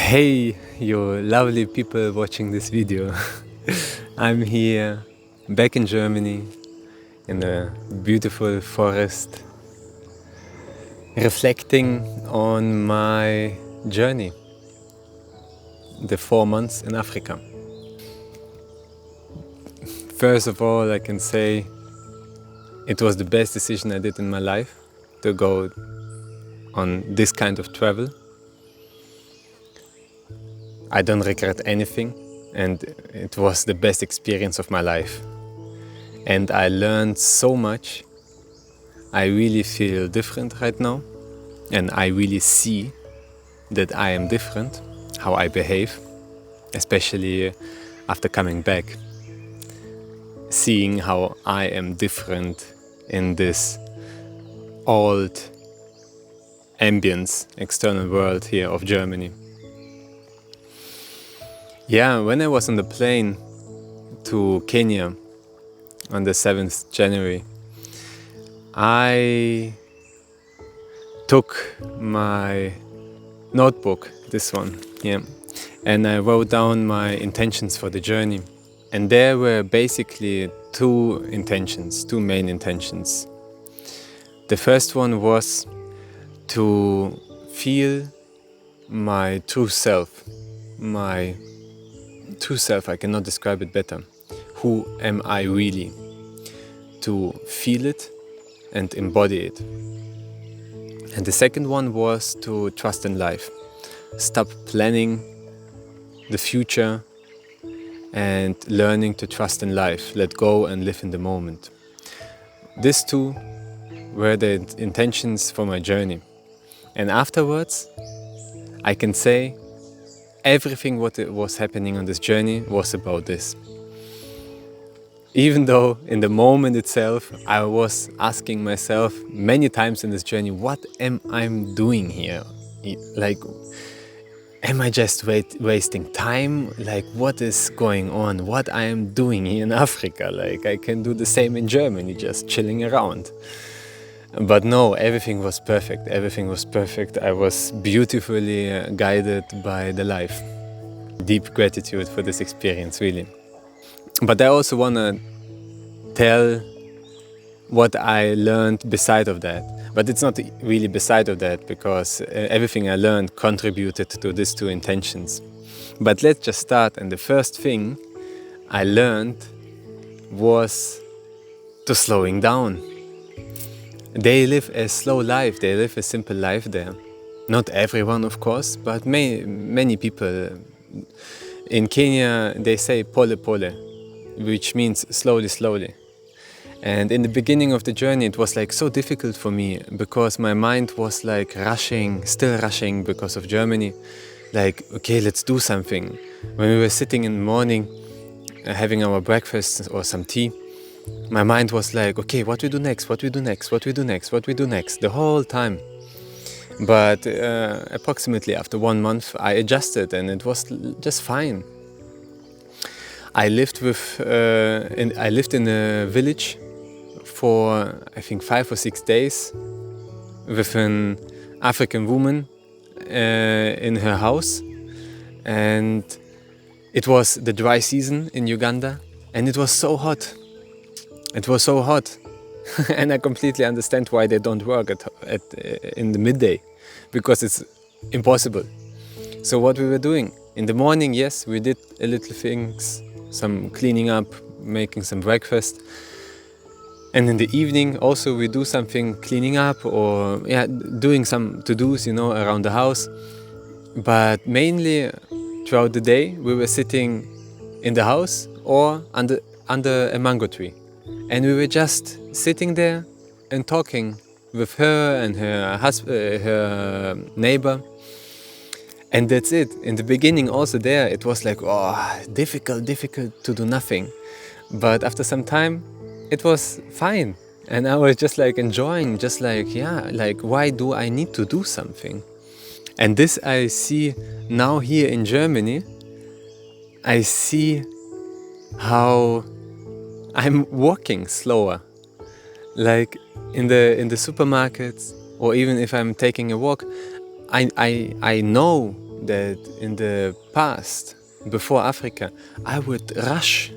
Hey, you lovely people watching this video. I'm here, back in Germany, in a beautiful forest, reflecting on my journey, the 4 months in Africa. First of all, I can say it was the best decision I did in my life to go on this kind of travel. I don't regret anything, and it was the best experience of my life. And I learned so much. I really feel different right now, and I really see that I am different, how I behave, especially after coming back. Seeing how I am different in this old ambience, external world here of Germany. Yeah, when I was on the plane to Kenya on the 7th January, I took my notebook, this one, and I wrote down my intentions for the journey. And there were basically two main intentions. The first one was to feel my true self, I cannot describe it better. Who am I really? To feel it and embody it. And the second one was to trust in life. Stop planning the future and learning to trust in life. Let go and live in the moment. These two were the intentions for my journey. And afterwards, I can say everything what was happening on this journey was about this. Even though in the moment itself, I was asking myself many times in this journey, what am I doing here? Like, am I just wasting time? Like, what is going on? What I am doing here in Africa? Like, I can do the same in Germany, just chilling around. But no, everything was perfect. Everything was perfect. I was beautifully guided by the life. Deep gratitude for this experience, really. But I also want to tell what I learned beside of that. But it's not really beside of that, because everything I learned contributed to these two intentions. But let's just start. And the first thing I learned was to slowing down. They live a slow life, they live a simple life there. Not everyone, of course, but many people. In Kenya, they say pole pole, which means slowly, slowly. And in the beginning of the journey, it was like so difficult for me, because my mind was like still rushing because of Germany. Like, okay, let's do something. When we were sitting in the morning, having our breakfast or some tea, my mind was like, okay, what we do next, what we do next, what we do next, what we do next, the whole time. But approximately after 1 month, I adjusted, and it was just fine. I lived in a village for, I think, 5 or 6 days with an African woman in her house. And it was the dry season in Uganda, and it was so hot. It was so hot. And I completely understand why they don't work in the midday, because it's impossible. So what we were doing in the morning, yes, we did a little things, some cleaning up, making some breakfast. And in the evening also we do something, cleaning up or doing some to-dos, around the house. But mainly throughout the day we were sitting in the house or under a mango tree. And we were just sitting there and talking with her and her neighbor. And that's it. In the beginning also there, it was like, difficult to do nothing. But after some time, it was fine. And I was just like enjoying, just like, why do I need to do something? And this I see now here in Germany. I see how I'm walking slower. Like in the supermarkets, or even if I'm taking a walk, I know that in the past, before Africa, I would rush,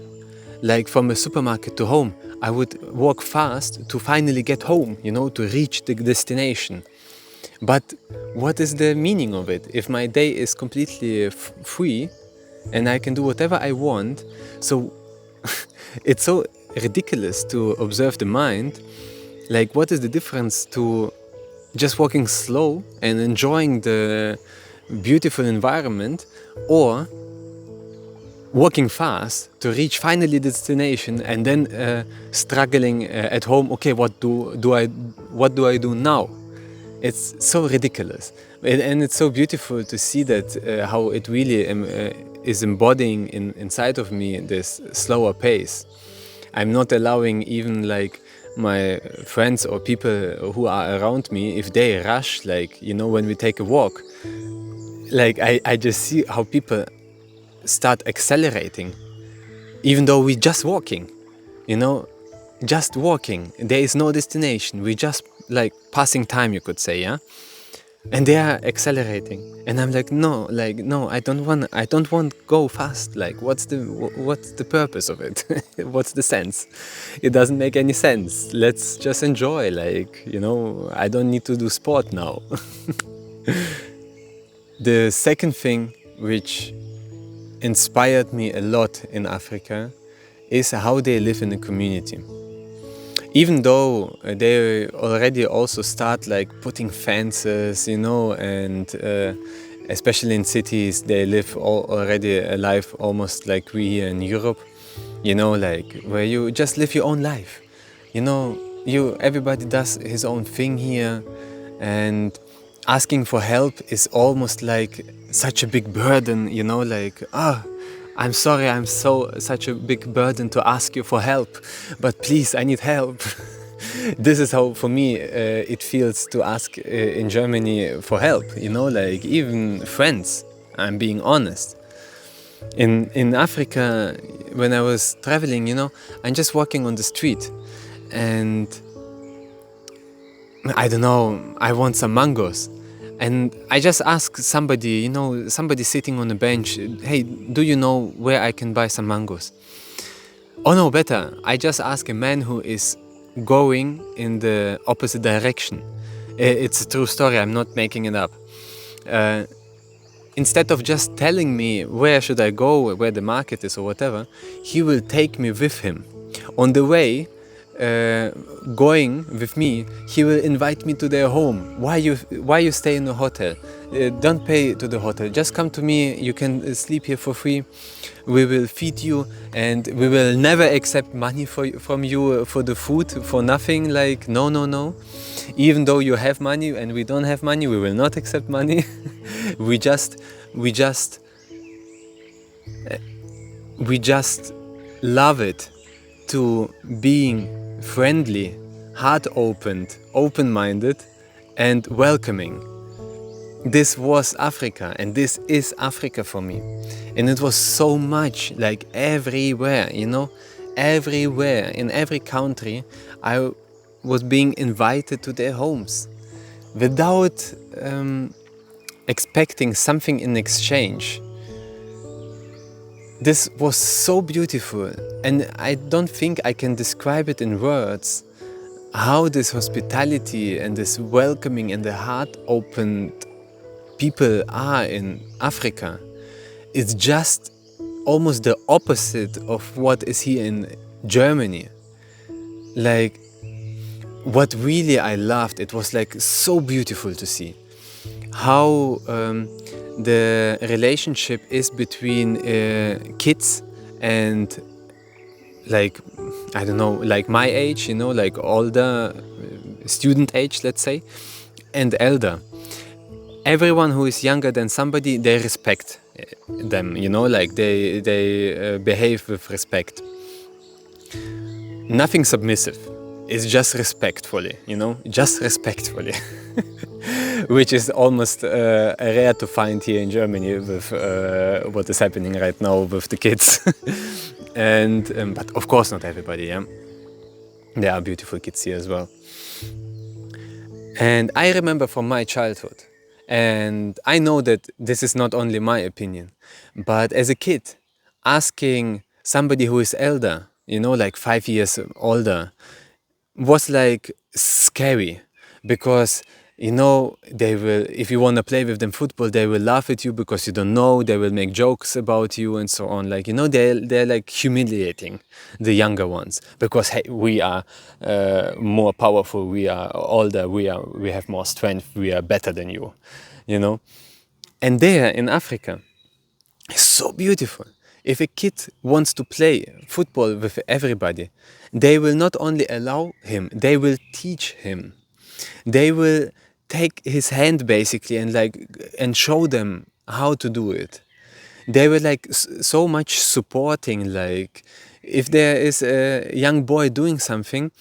like from a supermarket to home. I would walk fast to finally get home, to reach the destination. But what is the meaning of it if my day is completely free and I can do whatever I want? So it's so ridiculous to observe the mind. Like, what is the difference to just walking slow and enjoying the beautiful environment, or walking fast to reach finally the destination and then struggling at home? Okay, what do I do now? It's so ridiculous, and it's so beautiful to see that how it really is embodying inside of me this slower pace. I'm not allowing even like my friends or people who are around me, if they rush, like, when we take a walk, like I just see how people start accelerating, even though we're just walking, just walking. There is no destination. We just like passing time, you could say, yeah. And they are accelerating, and I'm like, no, I don't want to go fast. Like, what's the purpose of it? What's the sense? It doesn't make any sense. Let's just enjoy. Like, I don't need to do sport now. The second thing which inspired me a lot in Africa is how they live in a community. Even though they already also start like putting fences, and especially in cities, they live already a life almost like we here in Europe, like where you just live your own life. Everybody does his own thing here, and asking for help is almost like such a big burden, like, I'm sorry, I'm such a big burden to ask you for help, but please, I need help. This is how, for me, it feels to ask in Germany for help, like even friends, I'm being honest. In Africa, when I was traveling, I'm just walking on the street and I don't know, I want some mangoes. And I just ask somebody, somebody sitting on a bench, hey, do you know where I can buy some mangoes? Oh no, better, I just ask a man who is going in the opposite direction. It's a true story, I'm not making it up. Instead of just telling me where should I go, where the market is or whatever, he will take me with him. On the way, going with me, he will invite me to their home. Why you stay in a hotel? Don't pay to the hotel. Just come to me. You can sleep here for free. We will feed you, and we will never accept money from you for the food, for nothing. Like, no. Even though you have money and we don't have money, we will not accept money. we just love it to being friendly, heart-opened, open-minded, and welcoming. This was Africa, and this is Africa for me. And it was so much, like everywhere, everywhere, in every country, I was being invited to their homes without expecting something in exchange. This was so beautiful, and I don't think I can describe it in words, how this hospitality and this welcoming and the heart-opened people are in Africa. It's just almost the opposite of what is here in Germany. Like, what really I loved, it was like so beautiful to see how the relationship is between kids and, like, I don't know, like my age, like older student age, let's say, and elder. Everyone who is younger than somebody, they respect them, like they behave with respect. Nothing submissive. It's just respectfully, just respectfully. Which is almost rare to find here in Germany with what is happening right now with the kids. And but of course not everybody, yeah. There are beautiful kids here as well. And I remember from my childhood, And I know that this is not only my opinion, but as a kid, asking somebody who is elder, like 5 years older, was like scary, because they will, if you want to play with them football, they will laugh at you because you don't know, they will make jokes about you and so on, like, they're like humiliating the younger ones, because hey, we are more powerful, we are older, we have more strength, we are better than you know and there in Africa, it's so beautiful. If a kid wants to play football with everybody, they will not only allow him, they will teach him. They will take his hand basically and show them how to do it. They were like so much supporting, like if there is a young boy doing something,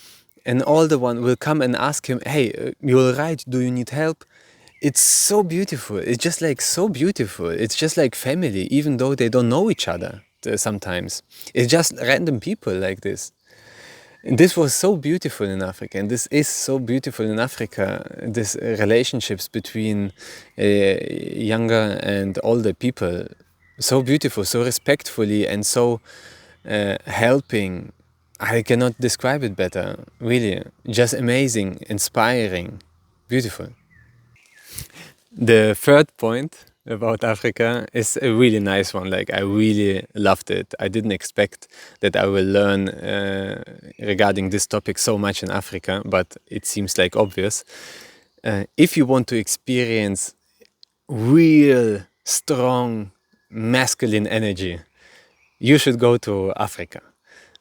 an older one will come and ask him, hey, you're right, do you need help? It's so beautiful. It's just like so beautiful. It's just like family, even though they don't know each other sometimes. It's just random people like this. And this was so beautiful in Africa, and this is so beautiful in Africa. This relationships between younger and older people, so beautiful, so respectfully, and so helping. I cannot describe it better. Really, just amazing, inspiring, beautiful. The third point about Africa is a really nice one. Like, I really loved it. I didn't expect that I will learn regarding this topic so much in Africa, but it seems like obvious. If you want to experience real, strong, masculine energy, you should go to Africa,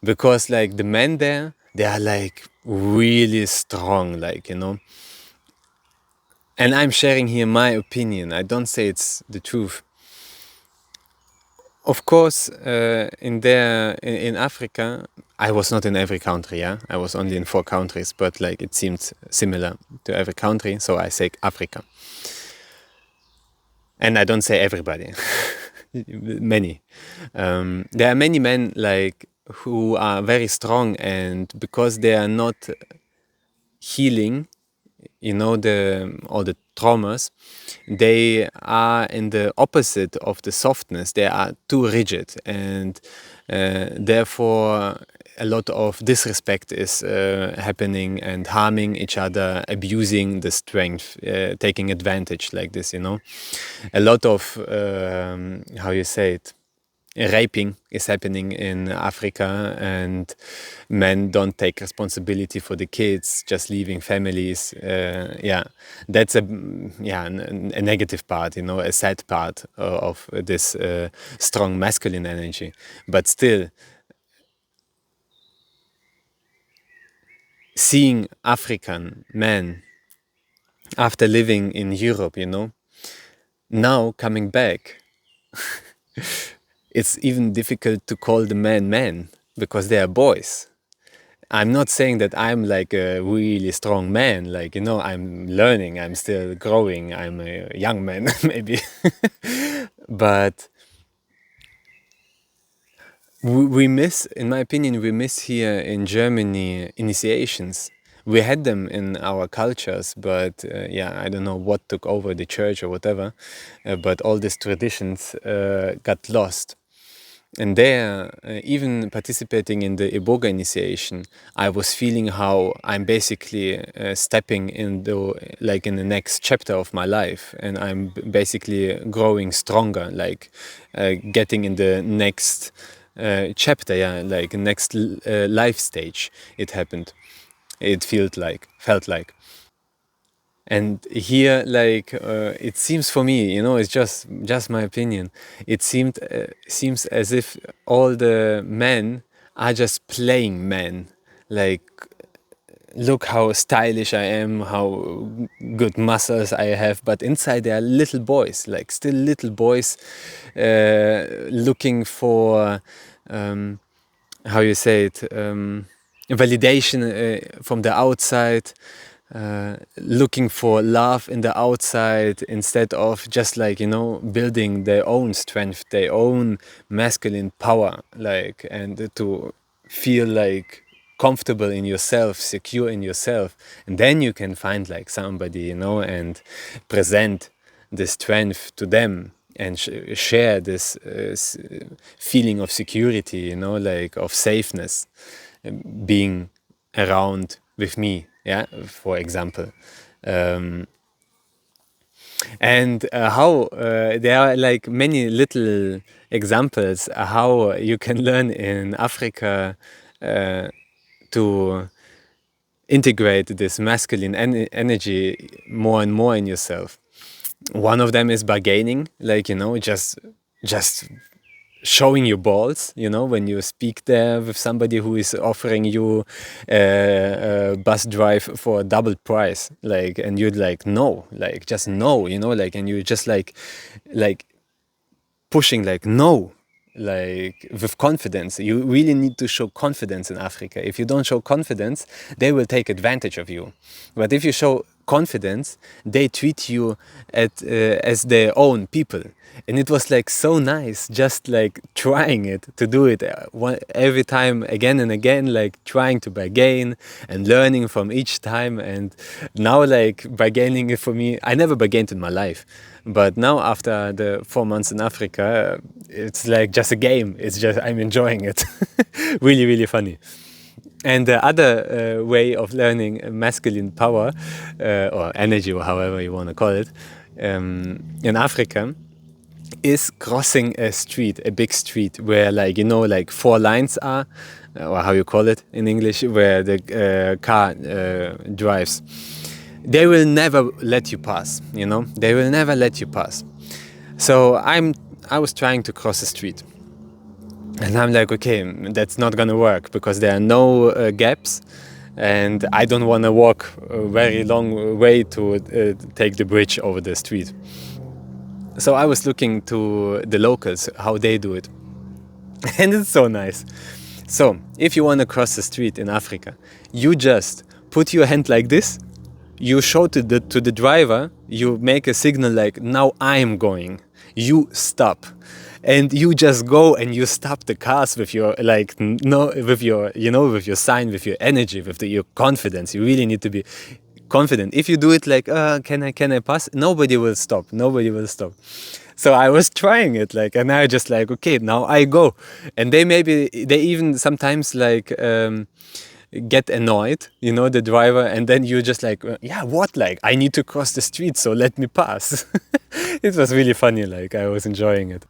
because like the men there, they are like really strong, and I'm sharing here my opinion. I don't say it's the truth. Of course, in Africa, I was not in every country. Yeah, I was only in 4 countries, but like it seemed similar to every country, so I say Africa. And I don't say everybody. Many. There are many men like who are very strong, and because they are not healing, all the traumas, they are in the opposite of the softness. They are too rigid, and therefore a lot of disrespect is happening, and harming each other, abusing the strength, taking advantage like this. A lot of how you say it, raping is happening in Africa, and men don't take responsibility for the kids, just leaving families. Yeah, that's a negative part, a sad part of this strong masculine energy. But still, seeing African men after living in Europe, now coming back, it's even difficult to call the men because they are boys. I'm not saying that I'm like a really strong man, like, I'm learning, I'm still growing, I'm a young man, maybe. But we miss, in my opinion, we miss here in Germany initiations. We had them in our cultures, but yeah, I don't know what took over the church or whatever, but all these traditions got lost. And there, even participating in the Iboga initiation, I was feeling how I'm basically stepping into, like, in the next chapter of my life, and I'm basically growing stronger, like getting in the next chapter, yeah, like next life stage. It happened. It felt like. And here, like, it seems for me, it's just my opinion. It seems as if all the men are just playing men. Like, look how stylish I am, how good muscles I have, but inside they are little boys, like still little boys, looking for, how you say it, validation from the outside. Looking for love in the outside, instead of just, like, building their own strength, their own masculine power, like, and to feel like comfortable in yourself, secure in yourself, and then you can find like somebody, and present this strength to them and share this feeling of security, you know, like of safeness, being around with me, yeah, for example. And how there are like many little examples how you can learn in Africa to integrate this masculine energy more and more in yourself. One of them is bargaining, like, you know, just showing your balls, you know, when you speak there with somebody who is offering you a bus drive for a double price, like, and you'd like, no, like, just no, you know, like, and you just like pushing like no, like with confidence. You really need to show confidence in Africa. If you don't show confidence, they will take advantage of you. But if you show confidence, they treat you as their own people. And it was like so nice, just like trying it, to do it every time again and again, like trying to bargain and learning from each time. And now like bargaining it for me, I never bargained in my life. But now after the 4 months in Africa, it's like just a game. It's just, I'm enjoying it. Really, really funny. And the other way of learning masculine power, or energy, or however you want to call it, in Africa, is crossing a street, a big street, where, like, you know, like 4 lines are, or how you call it in English, where the car drives. They will never let you pass, you know? They will never let you pass. So I was trying to cross the street. And I'm like, okay, that's not gonna work because there are no gaps, and I don't want to walk a very long way to take the bridge over the street. So I was looking to the locals, how they do it. And it's so nice. So if you want to cross the street in Africa, you just put your hand like this, you show to the driver, you make a signal like, now I'm going, you stop. And you just go and you stop the cars with your, like, no, with your, you know, with your sign, with your energy, with your confidence. You really need to be confident. If you do it like, can I pass? Nobody will stop. Nobody will stop. So I was trying it, like, and I just like, okay, now I go. And they even sometimes like get annoyed, you know, the driver, and then you just like, yeah, what? Like, I need to cross the street, so let me pass. It was really funny. Like, I was enjoying it.